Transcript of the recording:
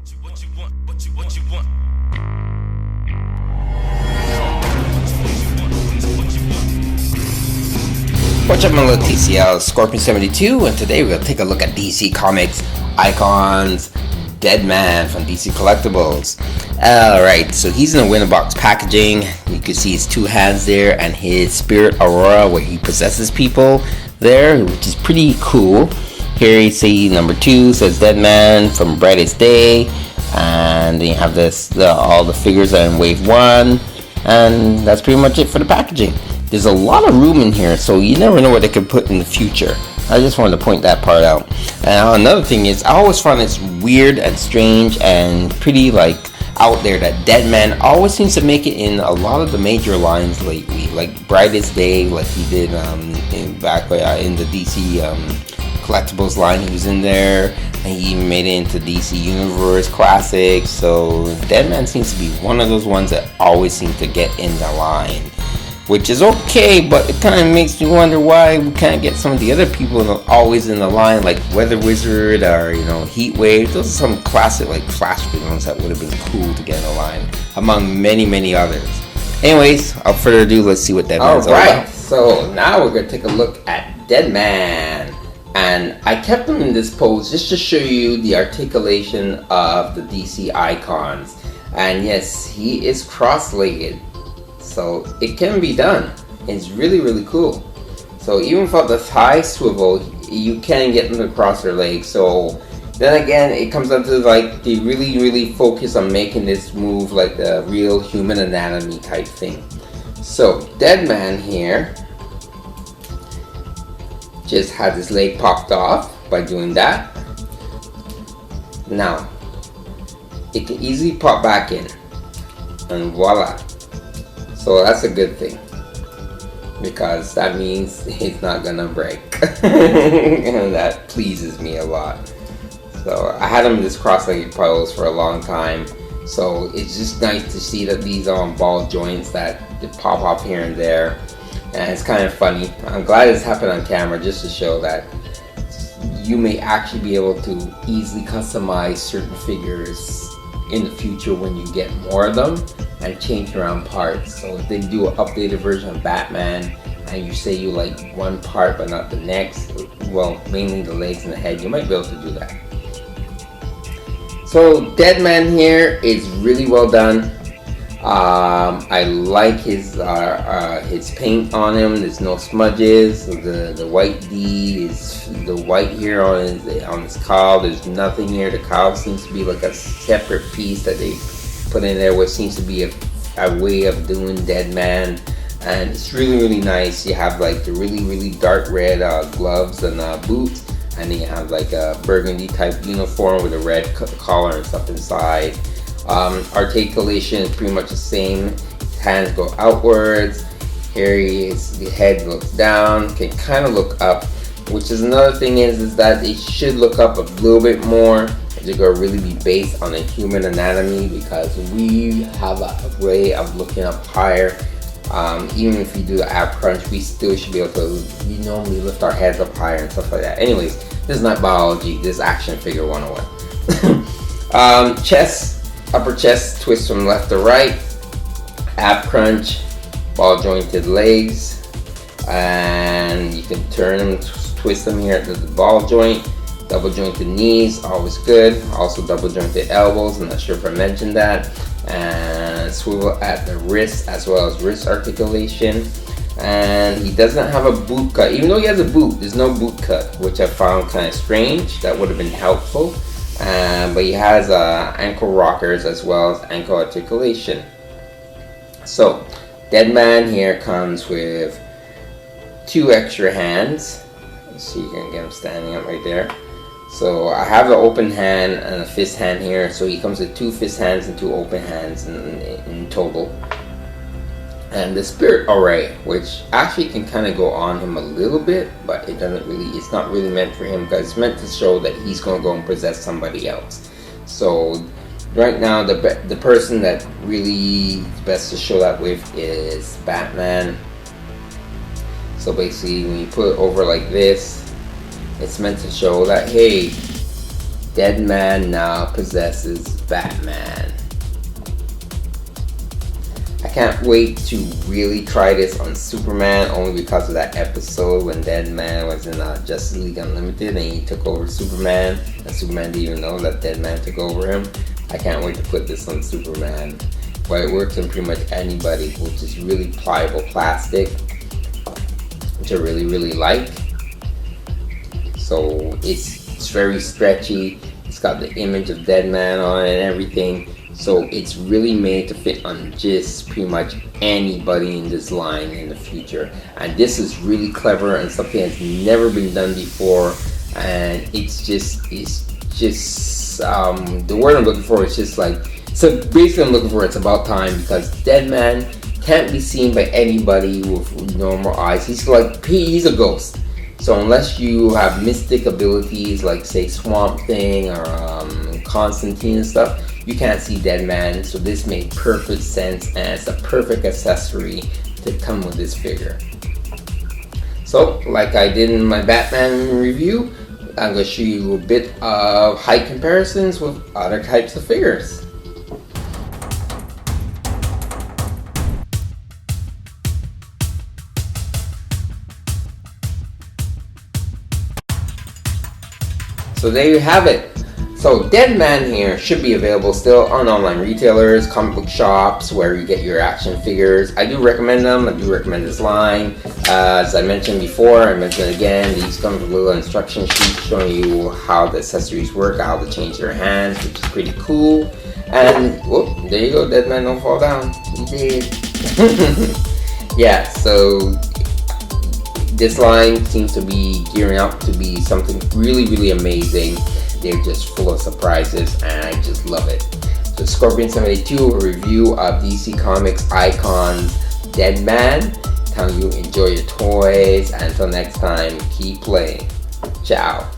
What's up, my little TCL, Scorpion72, and today we're going to take a look at DC Comics Icons DEADMAN from DC Collectibles. Alright, so he's in a winter box packaging. You can see his two hands there and his spirit aurora where he possesses people there, which is pretty cool. Here you see number 2 says DEADMAN from Brightest Day, and then you have this all the figures are in wave 1, and that's pretty much it for the packaging. There's a lot of room in here, so you never know what they could put in the future. I just wanted to point that part out. And another thing is, I always find it's weird and strange and pretty out there that DEADMAN always seems to make it in a lot of the major lines lately, like Brightest Day, like he did back in the DC Collectibles line. He was in there, and he even made it into DC Universe Classics. So DEADMAN seems to be one of those ones that always seem to get in the line, which is okay, but it kind of makes me wonder why we can't get some of the other people always in the line, like Weather Wizard or Heat Wave. Those are some classic Flash villains that would have been cool to get in the line, among many others. Anyways, without further ado, let's see what DEADMAN's all about. Alright, so now we're going to take a look at DEADMAN. And I kept him in this pose just to show you the articulation of the DC icons. And yes, he is cross-legged. So it can be done. It's really cool. So even without the thigh swivel, you can get them to cross their legs. So then again, it comes down to they really focus on making this move like the real human anatomy type thing. So DEADMAN here just had his leg popped off by doing that. Now it can easily pop back in, and voila. So that's a good thing, because that means it's not gonna break. And that pleases me a lot. So I had him in this cross-legged pose for a long time, so it's just nice to see that these are on ball joints that they pop off here and there, and it's kind of funny. I'm glad this happened on camera just to show that you may actually be able to easily customize certain figures in the future when you get more of them, and change around parts. So if they do an updated version of Batman and you say you like one part but not the next, well, mainly the legs and the head, you might be able to do that. So DEADMAN here is really well done. I like his paint on him. There's no smudges. The white D is the white here on his cowl. There's nothing here. The cowl seems to be like a separate piece that they put in there, which seems to be a way of doing DEADMAN, and it's really nice. You have the really dark red gloves and boots, and then you have a burgundy type uniform with a red collar and stuff inside. Articulation is pretty much the same. His hands go outwards. Here the head looks down, can kind of look up, which is another thing is that it should look up a little bit more. They're going to really be based on a human anatomy, because we have a way of looking up higher. Even if you do the ab crunch, we still should be able to normally lift our heads up higher and stuff like that. Anyways, this is not biology, this is action figure 101. Chest, upper chest twist from left to right, ab crunch, ball jointed legs, and you can turn them, twist them here at the ball joint. Double jointed knees, always good. Also double jointed elbows, I'm not sure if I mentioned that. And swivel at the wrist, as well as wrist articulation. And he doesn't have a boot cut. Even though he has a boot, there's no boot cut, which I found kind of strange. That would have been helpful. But he has ankle rockers as well as ankle articulation. So DEADMAN here comes with 2 extra hands. Let's see, you can get him standing up right there. So I have the open hand and a fist hand here, so he comes with 2 fist hands and 2 open hands in total. And the spirit array, which actually can kind of go on him a little bit, but it's not really meant for him, because it's meant to show that he's going to go and possess somebody else. So right now the person that really is best to show that with is Batman. So basically when you put it over like this, it's meant to show that, hey, Deadman now possesses Batman. I can't wait to really try this on Superman, only because of that episode when Deadman was in Justice League Unlimited and he took over Superman, and Superman didn't even know that Deadman took over him. I can't wait to put this on Superman. But it works on pretty much anybody, which is really pliable plastic, which I really like. So it's very stretchy. It's got the image of Deadman on it and everything. So it's really made to fit on just pretty much anybody in this line in the future. And this is really clever and something that's never been done before. And it's just the word I'm looking for is just like, so basically I'm looking for it's about time, because Deadman can't be seen by anybody with normal eyes. He's a ghost. So unless you have mystic abilities like say Swamp Thing or Constantine and stuff, you can't see Deadman. So this made perfect sense, and it's a perfect accessory to come with this figure. So like I did in my Batman review, I'm going to show you a bit of height comparisons with other types of figures. So there you have it. So Deadman here should be available still on online retailers, comic book shops, where you get your action figures. I do recommend them. I do recommend this line. As I mentioned before, I mentioned it again, these come with a little instruction sheet showing you how the accessories work, how to change their hands, which is pretty cool. And whoop, there you go, Deadman, don't fall down. He did. Yeah, so this line seems to be gearing up to be something really amazing. They're just full of surprises and I just love it. So Scorpion72, a review of DC Comics Icons Deadman. Telling you enjoy your toys, and until next time, keep playing. Ciao.